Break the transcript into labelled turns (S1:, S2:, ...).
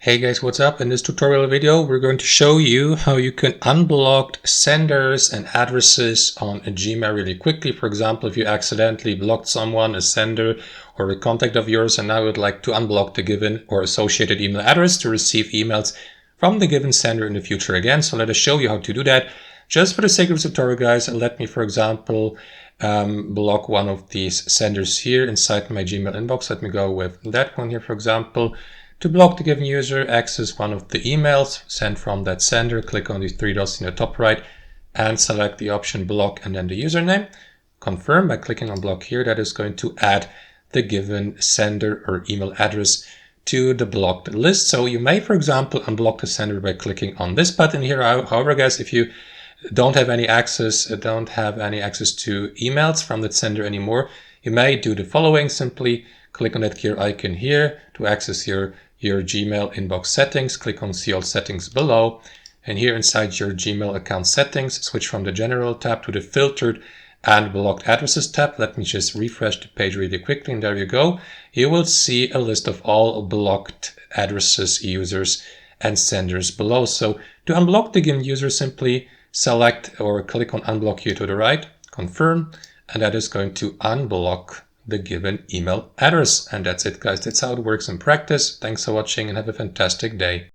S1: Hey guys, what's up? In this tutorial video, we're going to show you how you can unblock senders and addresses on a Gmail really quickly. For example, if you accidentally blocked someone, a sender or a contact of yours, and now would like to unblock the given or associated email address to receive emails from the given sender in the future again. So let us show you how to do that. Just for the sake of the tutorial, guys, let me, for example, block one of these senders here inside my Gmail inbox. Let me go with that one here, for example. To block the given user, access one of the emails sent from that sender, click on these three dots in the top right and select the option block and then the username. Confirm by clicking on block here. That is going to add the given sender or email address to the blocked list. So you may, for example, unblock the sender by clicking on this button here. However, guys, if you don't have any access to emails from that sender anymore, you may do the following. Simply click on that gear icon here to access your Gmail inbox settings. Click on see all settings below, and here inside your Gmail account settings, switch from the general tab to the filtered and blocked addresses tab. Let me just refresh the page really quickly, and there you go. You will see a list of all blocked addresses, users, and senders below. So to unblock the given user, simply select or click on unblock here to the right, confirm, and that is going to unblock the given email address. And that's it, guys. That's how it works in practice. Thanks for watching and have a fantastic day.